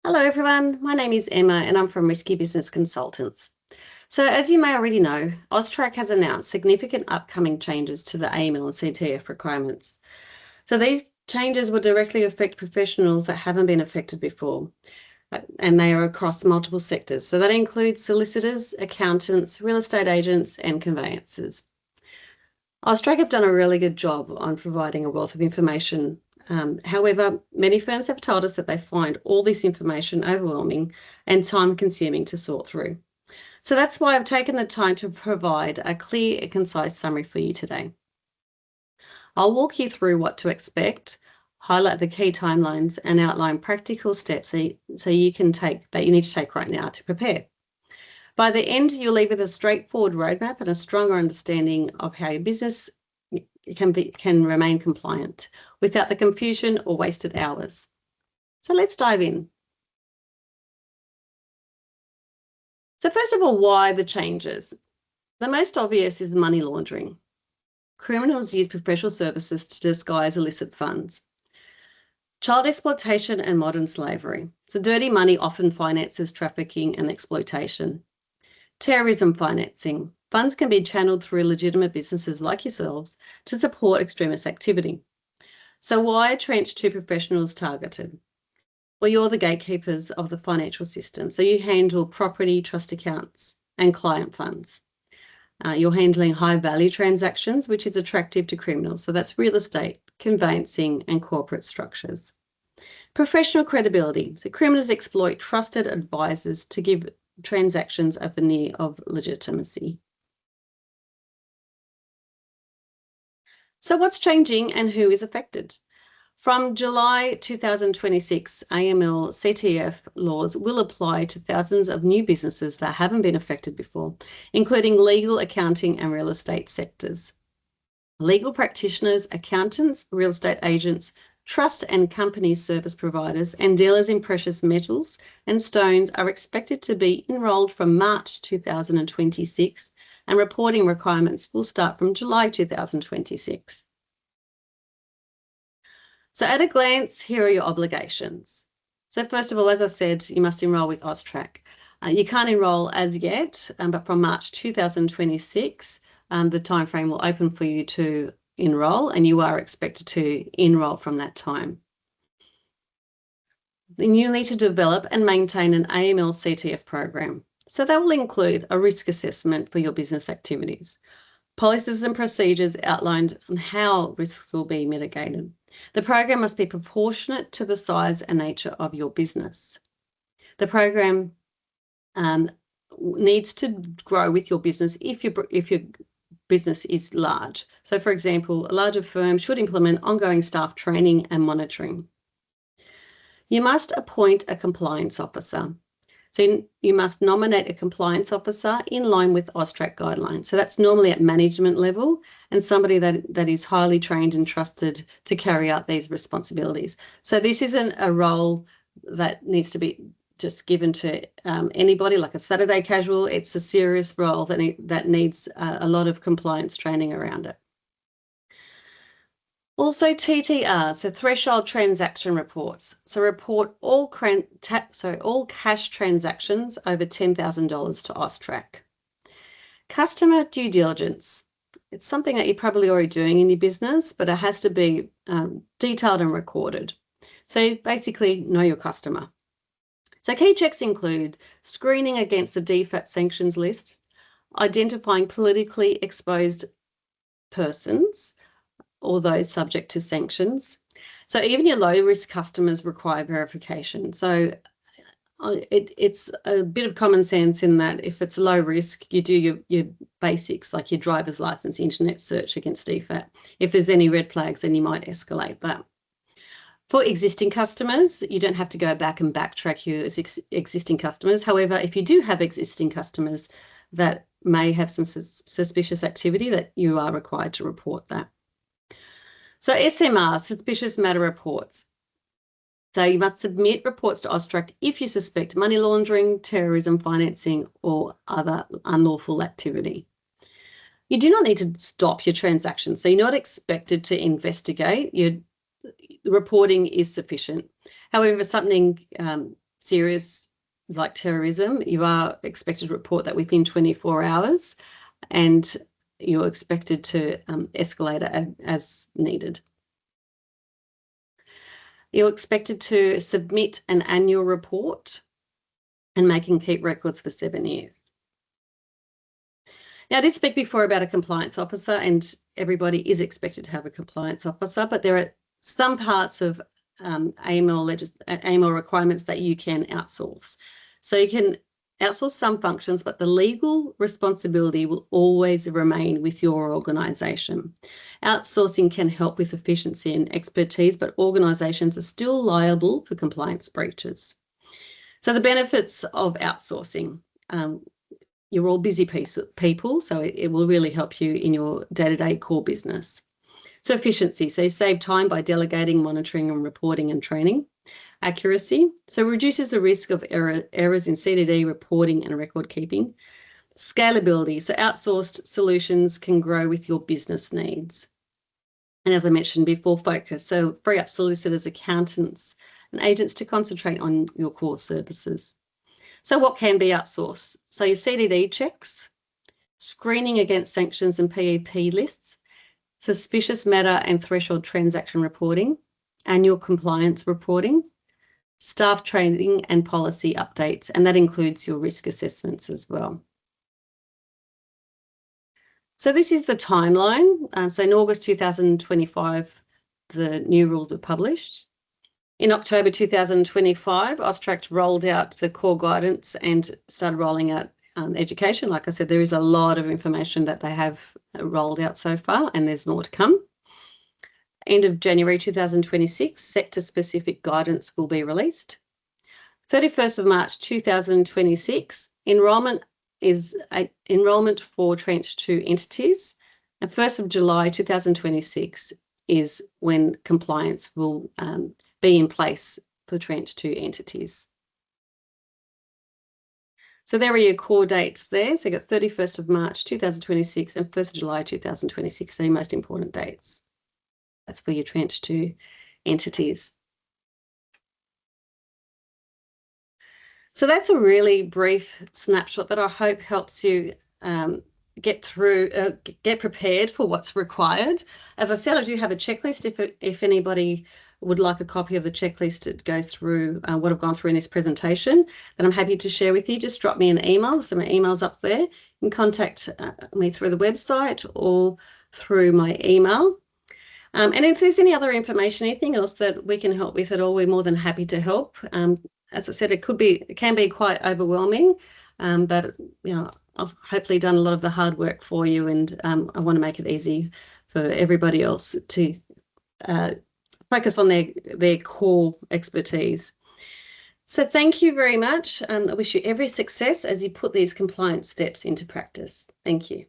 Hello everyone, my name is Emma and I'm from Risky Business Consultants. So as you may already know, AUSTRAC has announced significant upcoming changes to the AML and CTF requirements. So these changes will directly affect professionals that haven't been affected before, and they are across multiple sectors. So that includes solicitors, accountants, real estate agents and conveyancers. AUSTRAC have done a really good job on providing a wealth of information. However, many firms have told us that they find all this information overwhelming and time-consuming to sort through. So that's why I've taken the time to provide a clear and concise summary for you today. I'll walk you through what to expect, highlight the key timelines, and outline practical steps so you can take that you need to take right now to prepare. By the end, you'll leave with a straightforward roadmap and a stronger understanding of how your business can remain compliant without the confusion or wasted hours. So let's dive in. So first of all, why the changes? The most obvious is money laundering. Criminals use professional services to disguise illicit funds. Child exploitation and modern slavery. So dirty money often finances trafficking and exploitation. Terrorism financing. Funds can be channeled through legitimate businesses like yourselves to support extremist activity. So why are Tranche 2 professionals targeted? Well, you're the gatekeepers of the financial system. So you handle property, trust accounts, and client funds. You're handling high value transactions, which is attractive to criminals. So that's real estate, conveyancing, and corporate structures. Professional credibility. So criminals exploit trusted advisors to give transactions a veneer of legitimacy. So what's changing and who is affected? From July 2026, AML CTF laws will apply to thousands of new businesses that haven't been affected before, including legal, accounting, and real estate sectors. Legal practitioners, accountants, real estate agents, trust and company service providers, and dealers in precious metals and stones are expected to be enrolled from March 2026, and reporting requirements will start from July 2026. So at a glance, here are your obligations. So first of all, as I said, you must enrol with AUSTRAC. You can't enrol as yet, but from March 2026, the timeframe will open for you to enrol, and you are expected to enrol from that time. Then you need to develop and maintain an AML CTF program. So that will include a risk assessment for your business activities, policies and procedures outlined on how risks will be mitigated. The program must be proportionate to the size and nature of your business. The program needs to grow with your business if your business is large. So for example, a larger firm should implement ongoing staff training and monitoring. You must appoint a compliance officer. So you must nominate a compliance officer in line with AUSTRAC guidelines. So that's normally at management level and somebody that is highly trained and trusted to carry out these responsibilities. So this isn't a role that needs to be just given to anybody like a Saturday casual. It's a serious role that needs a lot of compliance training around it. Also TTR, so threshold transaction reports. So report all cash transactions over $10,000 to AUSTRAC. Customer due diligence. It's something that you're probably already doing in your business, but it has to be detailed and recorded. So basically know your customer. So key checks include screening against the DFAT sanctions list, identifying politically exposed persons, or those subject to sanctions. So even your low-risk customers require verification. So it's a bit of common sense in that if it's low risk, you do your basics like your driver's license, internet search against DFAT. If there's any red flags, then you might escalate that. For existing customers, you don't have to go back and backtrack your existing customers. However, if you do have existing customers that may have some suspicious activity, that you are required to report that. So SMR, suspicious matter reports. So you must submit reports to AUSTRAC if you suspect money laundering, terrorism financing, or other unlawful activity. You do not need to stop your transactions. So you're not expected to investigate. Your reporting is sufficient. However, if something serious, like terrorism, you are expected to report that within 24 hours, and you're expected to escalate it as needed. You're expected to submit an annual report and make and keep records for 7 years. Now, I did speak before about a compliance officer, and everybody is expected to have a compliance officer, but there are some parts of AML requirements that you can outsource. So you can outsource some functions, but the legal responsibility will always remain with your organisation. Outsourcing can help with efficiency and expertise, but organisations are still liable for compliance breaches. So the benefits of outsourcing. You're all busy people, so it will really help you in your day-to-day core business. So efficiency, so you save time by delegating, monitoring and reporting and training. Accuracy, so reduces the risk of errors in CDD reporting and record keeping. Scalability, so outsourced solutions can grow with your business needs. And as I mentioned before, focus, so free up solicitors, accountants and agents to concentrate on your core services. So what can be outsourced? So your CDD checks, screening against sanctions and PEP lists, suspicious matter and threshold transaction reporting, annual compliance reporting, staff training and policy updates, and that includes your risk assessments as well. So this is the timeline. So in August 2025, the new rules were published. In October 2025, AUSTRAC rolled out the core guidance and started rolling out education. Like I said, there is a lot of information that they have rolled out so far, and there's more to come. End of January 2026, sector-specific guidance will be released. 31st of March 2026, enrolment for Tranche 2 entities, and 1st of July 2026 is when compliance will be in place for Tranche 2 entities. So there are your core dates there. So you've got 31st of March 2026 and 1st of July 2026, so your most important dates. That's for your Tranche 2 entities. So that's a really brief snapshot that I hope helps you get prepared for what's required. As I said, I do have a checklist. If anybody would like a copy of the checklist that goes through what I've gone through in this presentation, then I'm happy to share with you. Just drop me an email. So my email's up there. You can contact me through the website or through my email. And if there's any other information, anything else that we can help with at all, we're more than happy to help. As I said, it can be quite overwhelming, but you know, I've hopefully done a lot of the hard work for you, and I want to make it easy for everybody else to focus on their core expertise. So thank you very much. I wish you every success as you put these compliance steps into practice. Thank you.